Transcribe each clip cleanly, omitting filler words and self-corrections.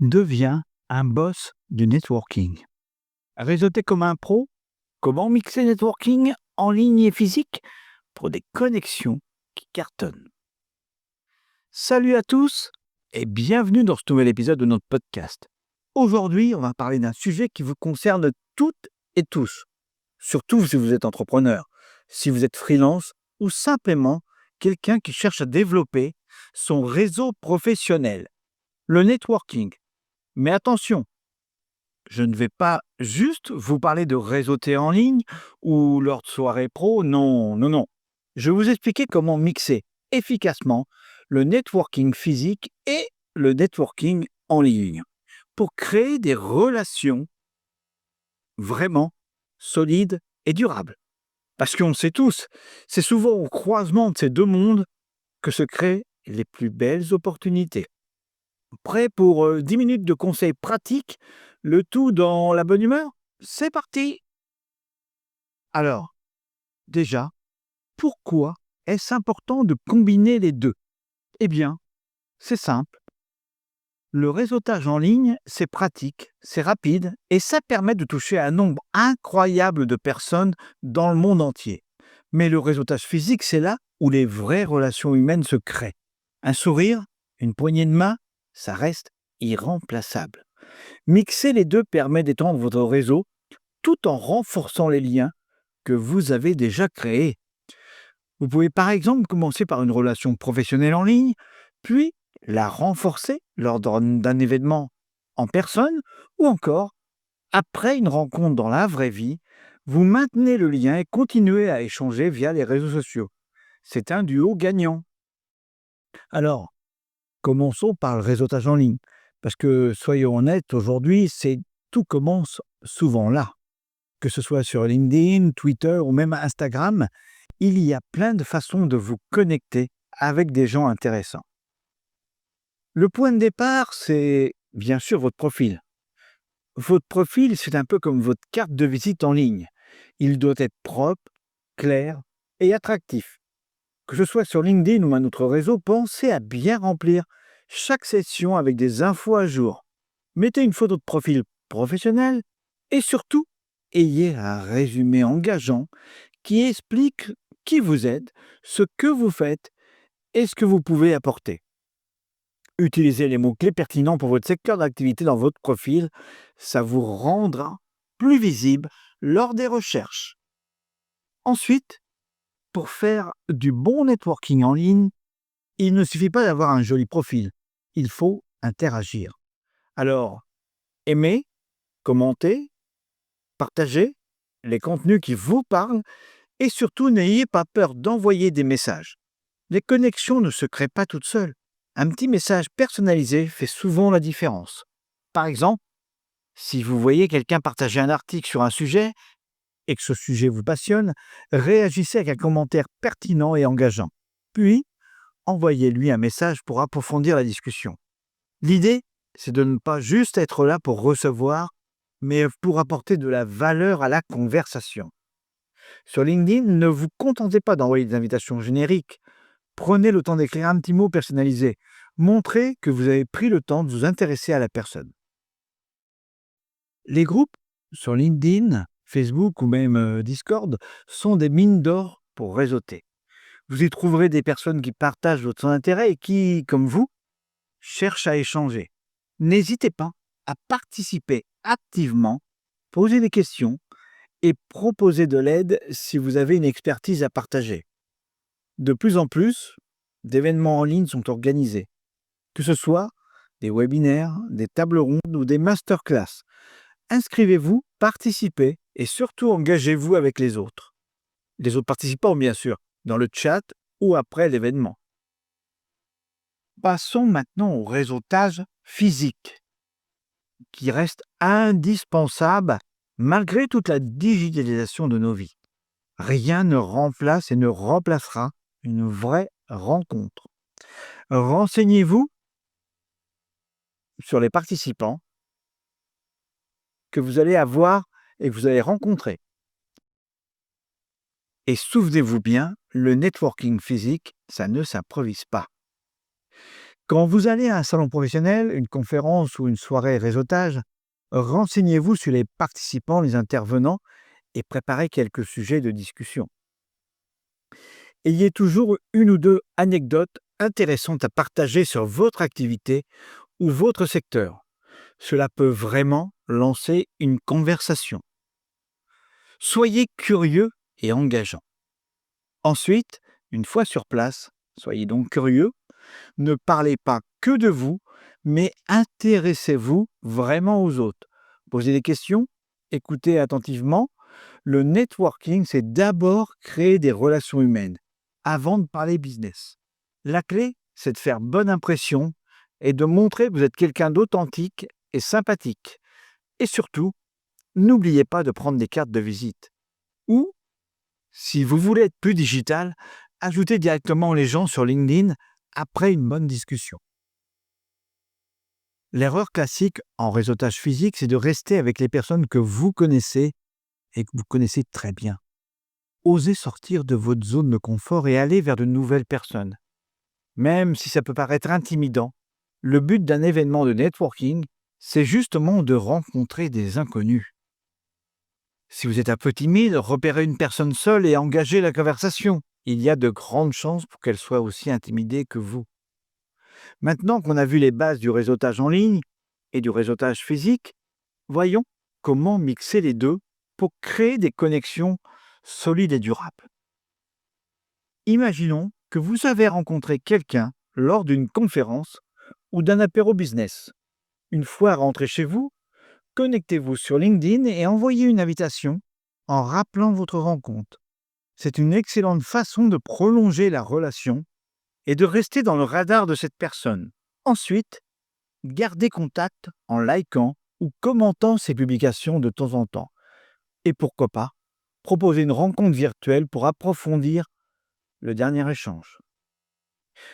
Deviens un boss du networking. Réseauter comme un pro, comment mixer networking en ligne et physique pour des connexions qui cartonnent. Salut à tous et bienvenue dans ce nouvel épisode de notre podcast. Aujourd'hui, on va parler d'un sujet qui vous concerne toutes et tous, surtout si vous êtes entrepreneur, si vous êtes freelance ou simplement quelqu'un qui cherche à développer son réseau professionnel, le networking. Mais attention, je ne vais pas juste vous parler de réseauter en ligne ou lors de soirées pro, non, non, non. Je vais vous expliquer comment mixer efficacement le networking physique et le networking en ligne pour créer des relations vraiment solides et durables. Parce qu'on le sait tous, c'est souvent au croisement de ces deux mondes que se créent les plus belles opportunités. Prêt pour 10 minutes de conseils pratiques, le tout dans la bonne humeur? C'est parti! Alors, déjà, pourquoi est-ce important de combiner les deux? Eh bien, c'est simple. Le réseautage en ligne, c'est pratique, c'est rapide et ça permet de toucher un nombre incroyable de personnes dans le monde entier. Mais le réseautage physique, c'est là où les vraies relations humaines se créent. Un sourire, une poignée de main, ça reste irremplaçable. Mixer les deux permet d'étendre votre réseau tout en renforçant les liens que vous avez déjà créés. Vous pouvez par exemple commencer par une relation professionnelle en ligne, puis la renforcer lors d'un événement en personne ou encore après une rencontre dans la vraie vie. Vous maintenez le lien et continuez à échanger via les réseaux sociaux. C'est un duo gagnant. Alors, commençons par le réseautage en ligne. Parce que, soyons honnêtes, aujourd'hui, tout commence souvent là. Que ce soit sur LinkedIn, Twitter ou même Instagram, il y a plein de façons de vous connecter avec des gens intéressants. Le point de départ, c'est bien sûr votre profil. Votre profil, c'est un peu comme votre carte de visite en ligne. Il doit être propre, clair et attractif. Que ce soit sur LinkedIn ou un autre réseau, pensez à bien remplir chaque session avec des infos à jour. Mettez une photo de profil professionnel et surtout, ayez un résumé engageant qui explique qui vous êtes, ce que vous faites et ce que vous pouvez apporter. Utilisez les mots-clés pertinents pour votre secteur d'activité dans votre profil, ça vous rendra plus visible lors des recherches. Ensuite, pour faire du bon networking en ligne, il ne suffit pas d'avoir un joli profil, il faut interagir. Alors, aimez, commentez, partagez les contenus qui vous parlent et surtout n'ayez pas peur d'envoyer des messages. Les connexions ne se créent pas toutes seules. Un petit message personnalisé fait souvent la différence. Par exemple, si vous voyez quelqu'un partager un article sur un sujet et que ce sujet vous passionne, réagissez avec un commentaire pertinent et engageant. Puis, envoyez-lui un message pour approfondir la discussion. L'idée, c'est de ne pas juste être là pour recevoir, mais pour apporter de la valeur à la conversation. Sur LinkedIn, ne vous contentez pas d'envoyer des invitations génériques. Prenez le temps d'écrire un petit mot personnalisé. Montrez que vous avez pris le temps de vous intéresser à la personne. Les groupes sur LinkedIn, Facebook ou même Discord sont des mines d'or pour réseauter. Vous y trouverez des personnes qui partagent votre intérêt et qui, comme vous, cherchent à échanger. N'hésitez pas à participer activement, poser des questions et proposer de l'aide si vous avez une expertise à partager. De plus en plus, d'événements en ligne sont organisés, que ce soit des webinaires, des tables rondes ou des masterclass. Inscrivez-vous, participez et surtout engagez-vous avec les autres. Les autres participants, bien sûr, dans le chat ou après l'événement. Passons maintenant au réseautage physique, qui reste indispensable malgré toute la digitalisation de nos vies. Rien ne remplace et ne remplacera une vraie rencontre. Renseignez-vous sur les participants que vous allez avoir et que vous allez rencontrer. Et souvenez-vous bien, le networking physique, ça ne s'improvise pas. Quand vous allez à un salon professionnel, une conférence ou une soirée réseautage, renseignez-vous sur les participants, les intervenants et préparez quelques sujets de discussion. Ayez toujours une ou deux anecdotes intéressantes à partager sur votre activité ou votre secteur. Cela peut vraiment lancer une conversation. Soyez curieux et engageant. Ensuite, une fois sur place, soyez donc curieux, ne parlez pas que de vous, mais intéressez-vous vraiment aux autres. Posez des questions, écoutez attentivement. Le networking, c'est d'abord créer des relations humaines avant de parler business. La clé, c'est de faire bonne impression et de montrer que vous êtes quelqu'un d'authentique et sympathique. Et surtout, n'oubliez pas de prendre des cartes de visite. Ou, si vous voulez être plus digital, ajoutez directement les gens sur LinkedIn après une bonne discussion. L'erreur classique en réseautage physique, c'est de rester avec les personnes que vous connaissez et que vous connaissez très bien. Osez sortir de votre zone de confort et aller vers de nouvelles personnes. Même si ça peut paraître intimidant, le but d'un événement de networking, c'est justement de rencontrer des inconnus. Si vous êtes un peu timide, repérez une personne seule et engagez la conversation. Il y a de grandes chances pour qu'elle soit aussi intimidée que vous. Maintenant qu'on a vu les bases du réseautage en ligne et du réseautage physique, voyons comment mixer les deux pour créer des connexions solides et durables. Imaginons que vous avez rencontré quelqu'un lors d'une conférence ou d'un apéro business. Une fois rentré chez vous, connectez-vous sur LinkedIn et envoyez une invitation en rappelant votre rencontre. C'est une excellente façon de prolonger la relation et de rester dans le radar de cette personne. Ensuite, gardez contact en likant ou commentant ses publications de temps en temps. Et pourquoi pas, proposez une rencontre virtuelle pour approfondir le dernier échange.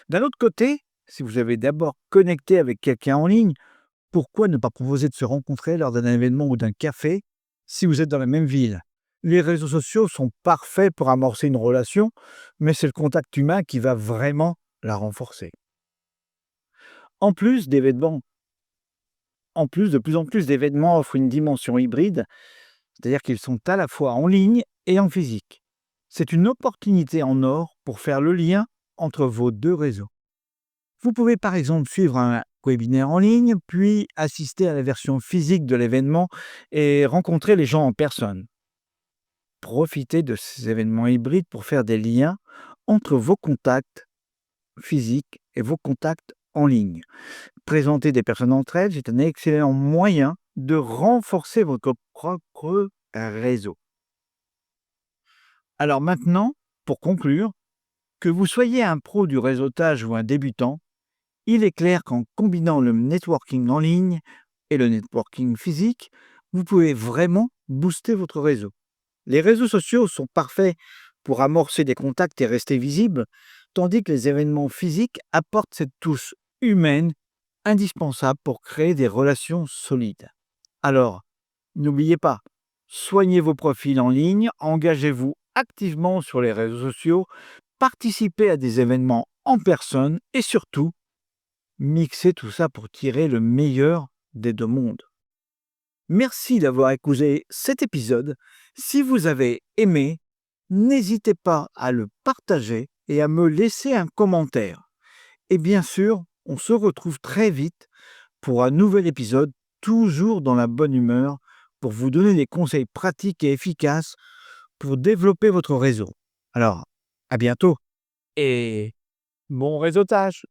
D'un autre côté, si vous avez d'abord connecté avec quelqu'un en ligne, pourquoi ne pas proposer de se rencontrer lors d'un événement ou d'un café si vous êtes dans la même ville? Les réseaux sociaux sont parfaits pour amorcer une relation, mais c'est le contact humain qui va vraiment la renforcer. En plus, de plus en plus d'événements offrent une dimension hybride, c'est-à-dire qu'ils sont à la fois en ligne et en physique. C'est une opportunité en or pour faire le lien entre vos deux réseaux. Vous pouvez par exemple suivre un webinaire en ligne, puis assister à la version physique de l'événement et rencontrer les gens en personne. Profitez de ces événements hybrides pour faire des liens entre vos contacts physiques et vos contacts en ligne. Présenter des personnes entre elles, c'est un excellent moyen de renforcer votre propre réseau. Alors maintenant, pour conclure, que vous soyez un pro du réseautage ou un débutant, il est clair qu'en combinant le networking en ligne et le networking physique, vous pouvez vraiment booster votre réseau. Les réseaux sociaux sont parfaits pour amorcer des contacts et rester visibles, tandis que les événements physiques apportent cette touche humaine indispensable pour créer des relations solides. Alors, n'oubliez pas, soignez vos profils en ligne, engagez-vous activement sur les réseaux sociaux, participez à des événements en personne et surtout, mixez tout ça pour tirer le meilleur des deux mondes. Merci d'avoir écouté cet épisode. Si vous avez aimé, n'hésitez pas à le partager et à me laisser un commentaire. Et bien sûr, on se retrouve très vite pour un nouvel épisode, toujours dans la bonne humeur, pour vous donner des conseils pratiques et efficaces pour développer votre réseau. Alors, à bientôt et bon réseautage!